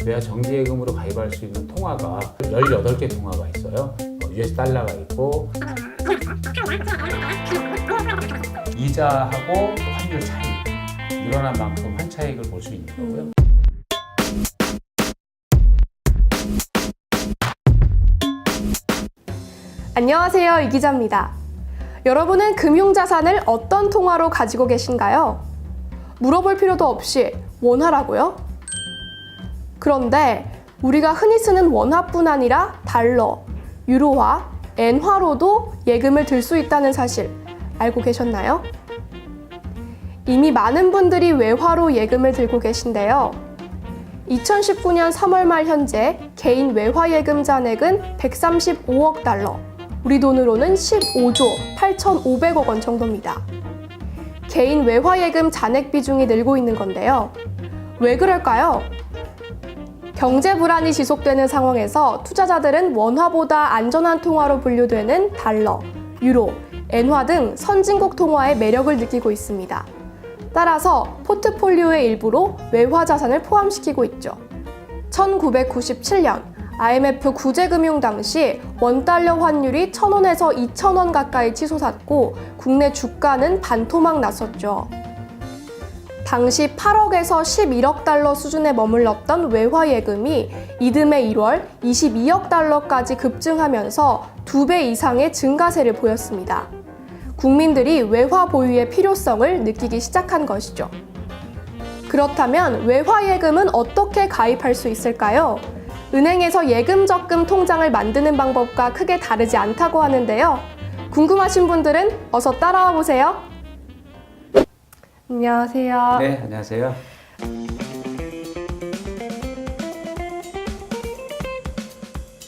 외화 정기예금으로 가입할 수 있는 통화가 18개 통화가 있어요. US 달러가 있고 이자하고 환율 차이, 늘어난 만큼 환차익을 볼 수 있는 거고요. 안녕하세요, 이 기자입니다. 여러분은 금융자산을 어떤 통화로 가지고 계신가요? 물어볼 필요도 없이 원화라고요? 그런데 우리가 흔히 쓰는 원화뿐 아니라 달러, 유로화, 엔화로도 예금을 들 수 있다는 사실 알고 계셨나요? 이미 많은 분들이 외화로 예금을 들고 계신데요. 2019년 3월 말 현재 개인 외화 예금 잔액은 135억 달러, 우리 돈으로는 15조 8,500억 원 정도입니다. 개인 외화 예금 잔액 비중이 늘고 있는 건데요. 왜 그럴까요? 경제 불안이 지속되는 상황에서 투자자들은 원화보다 안전한 통화로 분류되는 달러, 유로, 엔화 등 선진국 통화의 매력을 느끼고 있습니다. 따라서 포트폴리오의 일부로 외화 자산을 포함시키고 있죠. 1997년 IMF 구제금융 당시 원달러 환율이 1,000원에서 2,000원 가까이 치솟았고 국내 주가는 반토막 났었죠. 당시 8억에서 11억 달러 수준에 머물렀던 외화 예금이 이듬해 1월 22억 달러까지 급증하면서 2배 이상의 증가세를 보였습니다. 국민들이 외화 보유의 필요성을 느끼기 시작한 것이죠. 그렇다면 외화 예금은 어떻게 가입할 수 있을까요? 은행에서 예금 적금 통장을 만드는 방법과 크게 다르지 않다고 하는데요. 궁금하신 분들은 어서 따라와 보세요. 안녕하세요. 네, 안녕하세요.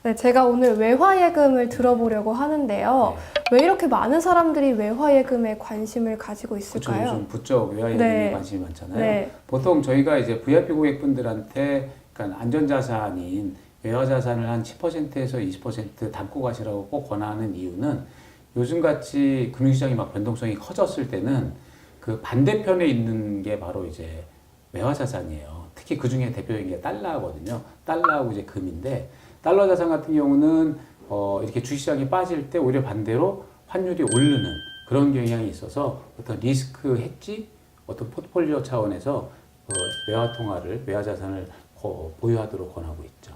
네, 제가 오늘 외화 예금을 들어보려고 하는데요. 왜 이렇게 많은 사람들이 외화 예금에 관심을 가지고 있을까요? 그렇죠. 요즘 부쩍 외화 예금에 네. 관심이 많잖아요. 네. 보통 저희가 이제 VIP 고객분들한테 그러니까 안전자산인 외화자산을 한 10%에서 20% 담고 가시라고 꼭 권하는 이유는 요즘같이 금융시장이 막 변동성이 커졌을 때는 그 반대편에 있는 게 바로 이제 외화자산이에요. 특히 그 중에 대표적인 게 달러거든요. 달러하고 이제 금인데 달러 자산 같은 경우는 이렇게 주시장이 빠질 때 오히려 반대로 환율이 오르는 그런 경향이 있어서 어떤 리스크 해지, 어떤 포트폴리오 차원에서 외화 통화를, 외화 자산을 보유하도록 권하고 있죠.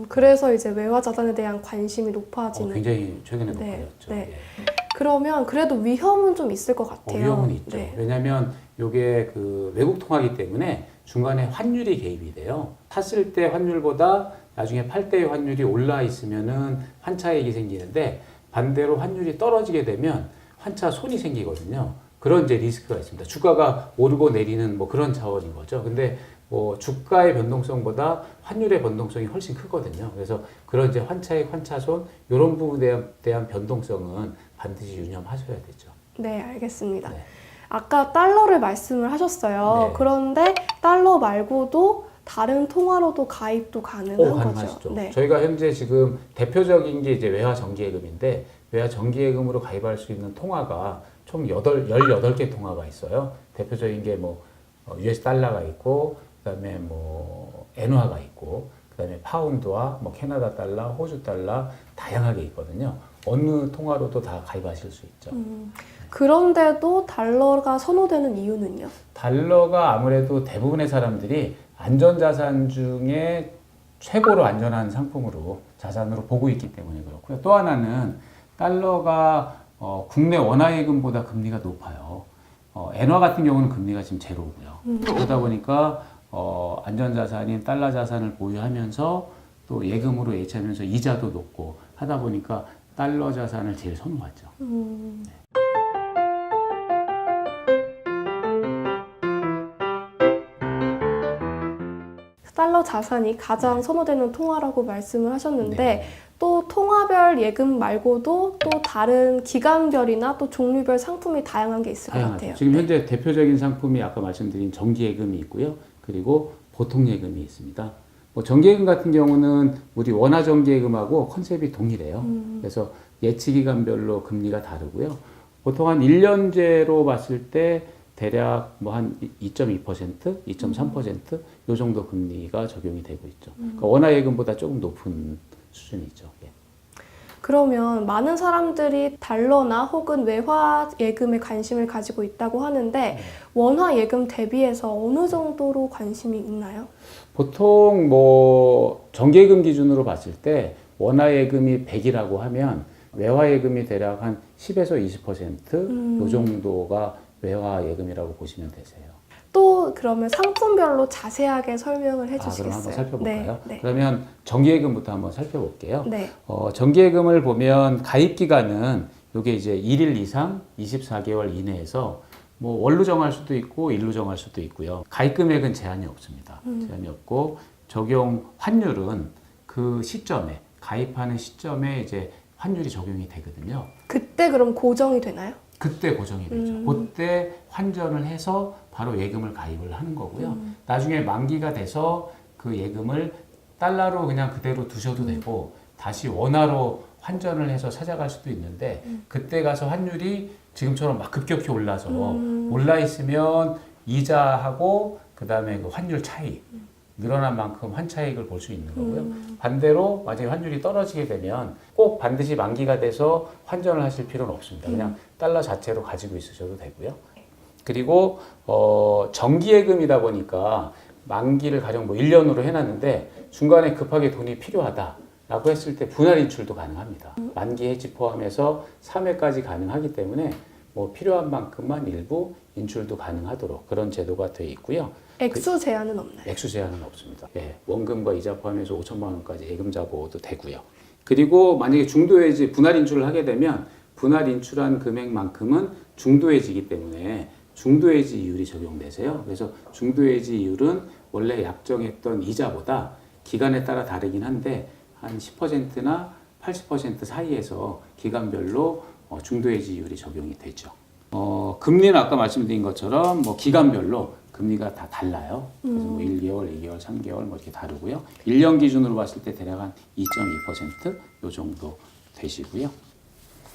그래서 이제 외화 자산에 대한 관심이 높아지는. 굉장히 최근에 네, 높아졌죠. 네. 예. 그러면 그래도 위험은 좀 있을 것 같아요. 위험은 있죠. 네. 왜냐하면 이게 그 외국 통화이기 때문에 중간에 환율이 개입이 돼요. 샀을 때 환율보다 나중에 팔 때의 환율이 올라 있으면은 환차익이 생기는데 반대로 환율이 떨어지게 되면 환차 손이 생기거든요. 그런 이제 리스크가 있습니다. 주가가 오르고 내리는 뭐 그런 차원인 거죠. 근데 뭐 주가의 변동성보다 환율의 변동성이 훨씬 크거든요. 그래서 그런 이제 환차익, 환차손 이런 부분에 대한 변동성은 반드시 유념하셔야 되죠. 네, 알겠습니다. 네. 아까 달러를 말씀을 하셨어요. 네. 그런데 달러 말고도 다른 통화로도 가입도 가능한 거죠? 가능하시죠. 네. 저희가 현재 지금 대표적인 게 이제 외화 정기예금인데 외화 정기예금으로 가입할 수 있는 통화가 총 18개 통화가 있어요. 대표적인 게 뭐 US 달러가 있고 그다음에 뭐 엔화가 있고 그다음에 파운드와 뭐 캐나다 달러, 호주 달러 다양하게 있거든요. 어느 통화로도 다 가입하실 수 있죠. 그런데도 달러가 선호되는 이유는요? 달러가 아무래도 대부분의 사람들이 안전자산 중에 최고로 안전한 상품으로 자산으로 보고 있기 때문에 그렇고요. 또 하나는 달러가 국내 원화예금보다 금리가 높아요. 엔화 같은 경우는 금리가 지금 제로고요. 그러다 보니까 안전자산인 달러 자산을 보유하면서 또 예금으로 예치하면서 이자도 높고 하다 보니까 달러 자산을 제일 선호하죠. 네. 달러 자산이 가장 선호되는 통화라고 말씀을 하셨는데 네. 또 통화별 예금 말고도 또 다른 기간별이나 또 종류별 상품이 다양한 게 있을 것 같아요. 지금 현재 대표적인 상품이 아까 말씀드린 정기예금이 있고요. 그리고 보통예금이 있습니다. 뭐 정기예금 같은 경우는 우리 원화 정기예금하고 컨셉이 동일해요. 그래서 예치기간별로 금리가 다르고요. 보통 한 1년제로 봤을 때 대략 뭐 한 2.2%, 2.3%, 요 정도 금리가 적용이 되고 있죠. 그러니까 원화 예금보다 조금 높은 수준이죠. 예. 그러면 많은 사람들이 달러나 혹은 외화 예금에 관심을 가지고 있다고 하는데 원화 예금 대비해서 어느 정도로 관심이 있나요? 보통 뭐 정기예금 기준으로 봤을 때 원화 예금이 100이라고 하면 외화 예금이 대략 한 10에서 20% 요 정도가 외화 예금이라고 보시면 되세요. 또 그러면 상품별로 자세하게 설명을 그럼 해주시겠어요? 한번 살펴볼까요? 네. 그러면 정기예금부터 한번 살펴볼게요. 네. 정기예금을 보면 가입 기간은 이게 이제 1일 이상 24개월 이내에서 뭐 월로 정할 수도 있고 일로 정할 수도 있고요. 가입 금액은 제한이 없습니다. 제한이 없고 적용 환율은 그 시점에 가입하는 시점에 이제 환율이 적용이 되거든요. 그때 그럼 고정이 되나요? 그때 고정이 되죠. 그때 환전을 해서 바로 예금을 가입을 하는 거고요. 나중에 만기가 돼서 그 예금을 달러로 그냥 그대로 두셔도 되고 다시 원화로 환전을 해서 찾아갈 수도 있는데 그때 가서 환율이 지금처럼 막 급격히 올라서 올라 있으면 이자하고 그다음에 그 환율 차이 늘어난 만큼 환차익을 볼 수 있는 거고요. 반대로 만약에 환율이 떨어지게 되면 꼭 반드시 만기가 돼서 환전을 하실 필요는 없습니다. 그냥 달러 자체로 가지고 있으셔도 되고요. 그리고 정기예금이다 보니까 만기를 가령 뭐 1년으로 해놨는데 중간에 급하게 돈이 필요하다라고 했을 때 분할 인출도 가능합니다. 만기 해지 포함해서 3회까지 가능하기 때문에 뭐 필요한 만큼만 일부 인출도 가능하도록 그런 제도가 되어 있고요. 액수 제한은 없나요? 액수 제한은 없습니다. 예, 원금과 이자 포함해서 5천만 원까지 예금 잡아도 되고요. 그리고 만약에 중도해지 분할 인출을 하게 되면 분할 인출한 금액만큼은 중도해지기 때문에 중도해지 이율이 적용되세요. 그래서 중도해지 이율은 원래 약정했던 이자보다 기간에 따라 다르긴 한데 한 10%나 80% 사이에서 기간별로 중도해지 이율이 적용이 되죠. 금리는 아까 말씀드린 것처럼 뭐 기간별로 금리가 다 달라요. 그래서 뭐 1개월, 2개월, 3개월 뭐 이렇게 다르고요. 1년 기준으로 봤을 때 대략 한 2.2%요 정도 되시고요.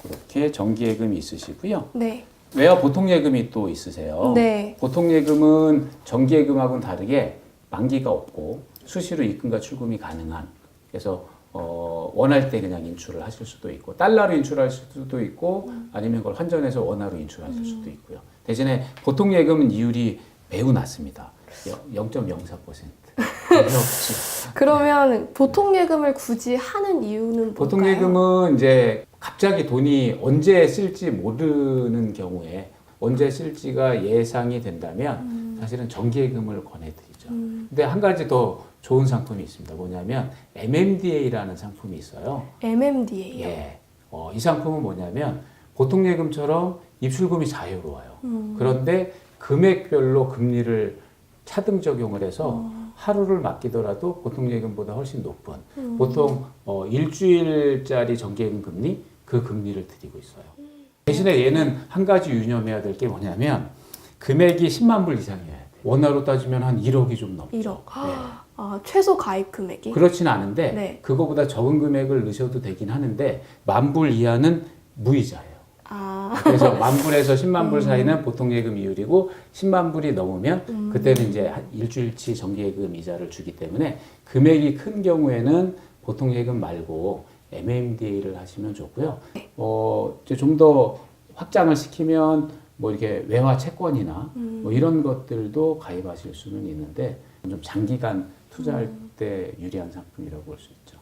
그렇게 정기예금이 있으시고요. 네. 외화 보통예금이 또 있으세요. 네. 보통예금은 정기예금하고는 다르게 만기가 없고 수시로 입금과 출금이 가능한 그래서 원할 때 그냥 인출을 하실 수도 있고 달러로 인출하실 수도 있고 아니면 그걸 환전해서 원화로 인출하실 수도 있고요. 대신에 보통예금은 이율이 매우 낮습니다. 0.04%. 그러면 보통 예금을 굳이 하는 이유는 뭘까요? 보통 예금은 이제 갑자기 돈이 언제 쓸지 모르는 경우에 언제 쓸지가 예상이 된다면 사실은 정기예금을 권해드리죠. 근데 한 가지 더 좋은 상품이 있습니다. 뭐냐면 MMDA라는 상품이 있어요. MMDA요? 예. 이 상품은 뭐냐면 보통 예금처럼 입출금이 자유로워요. 그런데 금액별로 금리를 차등 적용을 해서 하루를 맡기더라도 보통 예금보다 훨씬 높은 보통 일주일짜리 정기예금 금리 그 금리를 드리고 있어요. 대신에 얘는 한 가지 유념해야 될 게 뭐냐면 금액이 10만 불 이상이에요. 원화로 따지면 한 1억이 좀 넘죠. 1억. 네. 아, 최소 가입 금액이? 그렇진 않은데 네. 그거보다 적은 금액을 넣으셔도 되긴 하는데 10,000불 이하는 무이자예요. 그래서 10,000불에서 10만 불 사이는 보통 예금 이율이고 10만 불이 넘으면 그때는 이제 일주일치 정기예금 이자를 주기 때문에 금액이 큰 경우에는 보통 예금 말고 MMDA를 하시면 좋고요. 좀 더 확장을 시키면 뭐 이렇게 외화 채권이나 뭐 이런 것들도 가입하실 수는 있는데 좀 장기간 투자할 때 유리한 상품이라고 볼 수 있죠.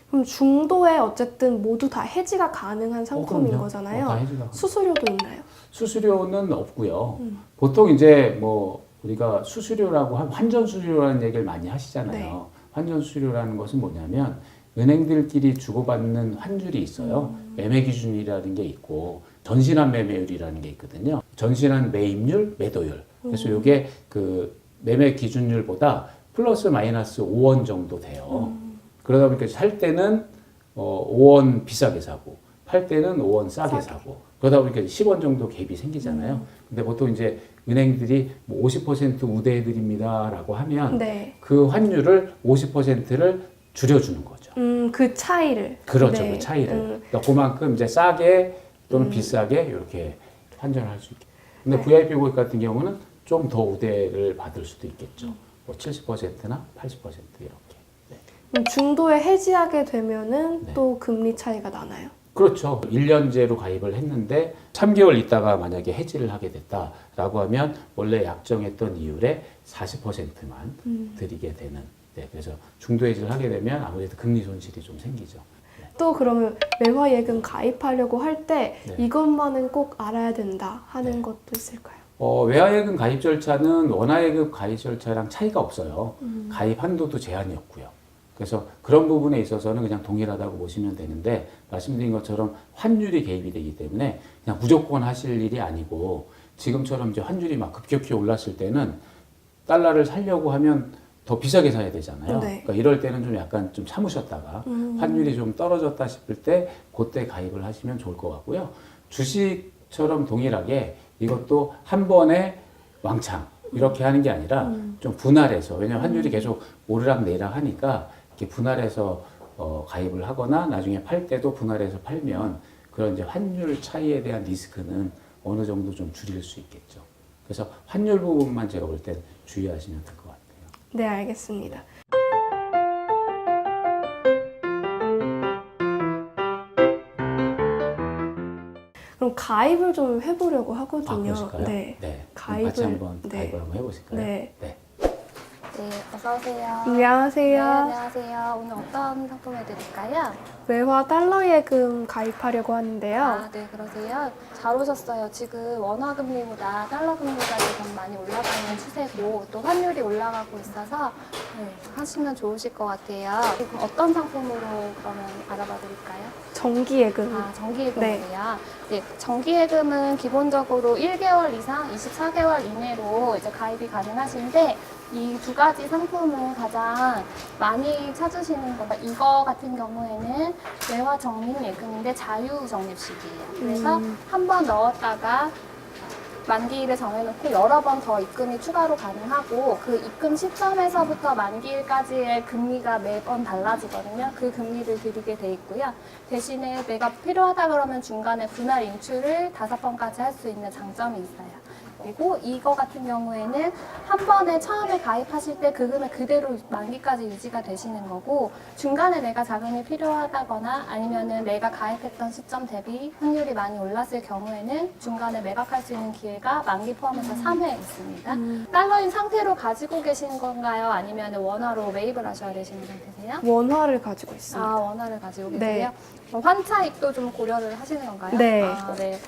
그럼 중도에 어쨌든 모두 다 해지가 가능한 상품인 그럼요. 거잖아요. 다 해지가 가능해요. 수수료도 있나요? 수수료는 없고요. 보통 이제 뭐 우리가 수수료라고 하면 환전 수수료라는 얘기를 많이 하시잖아요. 네. 환전 수수료라는 것은 뭐냐면 은행들끼리 주고받는 환율이 있어요. 매매 기준이라는 게 있고 전신한 매매율이라는 게 있거든요. 전신한 매입률, 매도율. 그래서 이게 그 매매 기준율보다 플러스 마이너스 5원 정도 돼요. 그러다 보니까 살 때는 5원 비싸게 사고 팔 때는 5원 싸게 사고 그러다 보니까 10원 정도 갭이 생기잖아요. 근데 보통 이제 은행들이 뭐 50% 우대해 드립니다라고 하면 네. 그 환율을 50%를 줄여주는 거죠. 그 차이를. 그렇죠. 네. 그 차이를. 그러니까 그만큼 이제 싸게 또는 비싸게 이렇게 환전을 할 수 있게. 근데 네. VIP 고객 같은 경우는 좀 더 우대를 받을 수도 있겠죠. 뭐 70%나 80% 이렇게. 네. 중도에 해지하게 되면은 네. 또 금리 차이가 나나요? 그렇죠. 1년제로 가입을 했는데 3개월 있다가 만약에 해지를 하게 됐다라고 하면 원래 약정했던 이율의 40%만 드리게 되는. 네, 그래서 중도 해지를 하게 되면 아무래도 금리 손실이 좀 생기죠. 또 그러면 매화 예금 가입하려고 할 때 네. 이것만은 꼭 알아야 된다 하는 네. 것도 있을까요? 외화예금 가입 절차는 원화예금 가입 절차랑 차이가 없어요. 가입 한도도 제한이 없고요. 그래서 그런 부분에 있어서는 그냥 동일하다고 보시면 되는데 말씀드린 것처럼 환율이 개입이 되기 때문에 그냥 무조건 하실 일이 아니고 지금처럼 이제 환율이 막 급격히 올랐을 때는 달러를 사려고 하면 더 비싸게 사야 되잖아요. 네. 그러니까 이럴 때는 좀 약간 좀 참으셨다가 환율이 좀 떨어졌다 싶을 때 그때 가입을 하시면 좋을 것 같고요. 주식처럼 동일하게 이것도 한 번에 왕창 이렇게 하는 게 아니라 좀 분할해서 왜냐하면 환율이 계속 오르락 내리락 하니까 이렇게 분할해서 가입을 하거나 나중에 팔 때도 분할해서 팔면 그런 이제 환율 차이에 대한 리스크는 어느 정도 좀 줄일 수 있겠죠. 그래서 환율 부분만 제가 볼 땐 주의하시면 될 것 같아요. 네, 알겠습니다. 그럼 가입을 좀 해보려고 하거든요. 그러실까요? 네. 네. 가입을 같이 한번 네. 가입을 한번 해보실까요? 네. 네. 네, 어서 오세요. 안녕하세요. 네, 안녕하세요. 오늘 어떤 상품 해드릴까요? 매화 달러 예금 가입하려고 하는데요. 아, 네, 그러세요. 잘 오셨어요. 지금 원화 금리보다 달러 금리가 지금 많이 올라가는 추세고 또 환율이 올라가고 있어서 네, 하시면 좋으실 것 같아요. 지금 어떤 상품으로 그러면 알아봐 드릴까요? 정기 예금. 아, 정기예금이요. 네, 정기예금은 기본적으로 1개월 이상 24개월 이내로 이제 가입이 가능하신데 이 두 가지 상품을 가장 많이 찾으시는 거가 이거 같은 경우에는 매화 적립 예금인데 자유 적립식이에요. 그래서 한 번 넣었다가 만기일을 정해놓고 여러 번 더 입금이 추가로 가능하고 그 입금 시점에서부터 만기일까지의 금리가 매번 달라지거든요. 그 금리를 드리게 돼 있고요. 대신에 내가 필요하다 그러면 중간에 분할 인출을 5번까지 할 수 있는 장점이 있어요. 그리고 이거 같은 경우에는 한 번에 처음에 가입하실 때 그 금액 그대로 만기까지 유지가 되시는 거고 중간에 내가 자금이 필요하다거나 아니면은 내가 가입했던 시점 대비 환율이 많이 올랐을 경우에는 중간에 매각할 수 있는 기회가 만기 포함해서 3회 있습니다. 달러인 상태로 가지고 계신 건가요? 아니면 원화로 매입을 하셔야 되시는 상태세요? 원화를 가지고 있습니다. 아, 원화를 가지고 네. 계세요? 환차익도 좀 고려를 하시는 건가요? 네. 아, 네.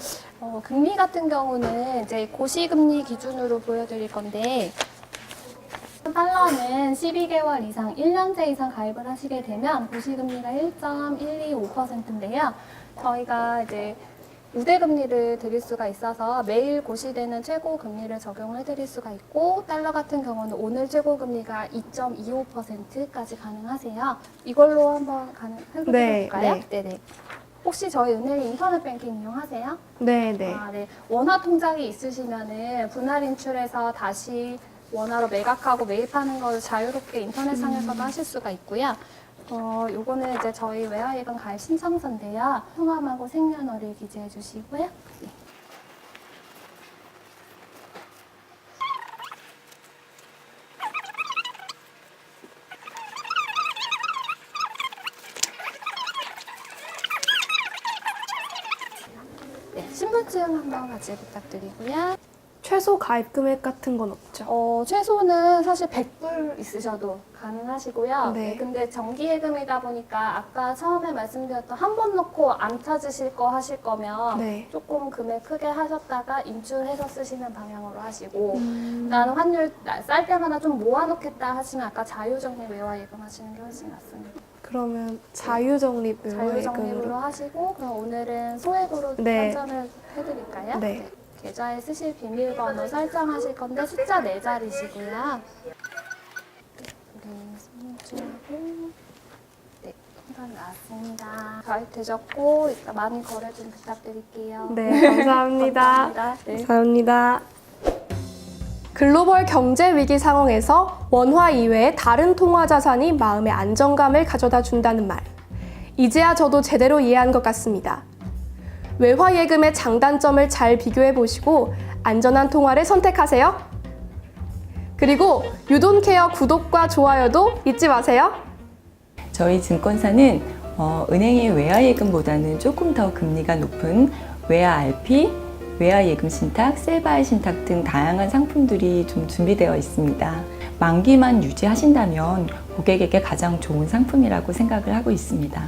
금리 같은 경우는 이제 고시금리 기준으로 보여드릴 건데 달러는 12개월 이상, 1년째 이상 가입을 하시게 되면 고시금리가 1.125%인데요. 저희가 이제 우대금리를 드릴 수가 있어서 매일 고시되는 최고금리를 적용을 해드릴 수가 있고 달러 같은 경우는 오늘 최고금리가 2.25%까지 가능하세요. 이걸로 한번 해볼까요? 네. 네네. 혹시 저희 은행에 인터넷 뱅킹 이용하세요? 네, 네. 아, 네. 원화 통장이 있으시면은 분할 인출해서 다시 원화로 매각하고 매입하는 걸 자유롭게 인터넷상에서도 하실 수가 있고요. 요거는 이제 저희 외화예금 가입 신청서인데요. 성함하고 생년월일 기재해 주시고요. 네. 네, 신분증 한번 같이 부탁드리고요. 최소 가입 금액 같은 건 없죠? 최소는 사실 100불 있으셔도 가능하시고요. 네. 네, 근데 정기예금이다 보니까 아까 처음에 말씀드렸던 한 번 넣고 안 찾으실 거 하실 거면 네. 조금 금액 크게 하셨다가 인출해서 쓰시는 방향으로 하시고 나는 환율 쌀 때마다 좀 모아놓겠다 하시면 아까 자유적립 외화예금 하시는 게 훨씬 낫습니다. 그러면 자유적립 자유적립으로 외화예금으로. 하시고 그럼 오늘은 소액으로 네. 환전을 해드릴까요? 네. 계좌에 쓰실 비밀번호 설정하실 건데 숫자 4자리시고요. 네, 손주하고 네, 통장 나왔습니다. 가입되셨고 이따 많은 거래 좀 부탁드릴게요. 네, 감사합니다. 감사합니다. 네. 감사합니다. 글로벌 경제 위기 상황에서 원화 이외의 다른 통화 자산이 마음의 안정감을 가져다 준다는 말. 이제야 저도 제대로 이해한 것 같습니다. 외화 예금의 장단점을 잘 비교해 보시고 안전한 통화를 선택하세요. 그리고 유돈케어 구독과 좋아요도 잊지 마세요. 저희 증권사는 은행의 외화예금보다는 조금 더 금리가 높은 외화 RP, 외화예금 신탁, 셀바이 신탁 등 다양한 상품들이 좀 준비되어 있습니다. 만기만 유지하신다면 고객에게 가장 좋은 상품이라고 생각을 하고 있습니다.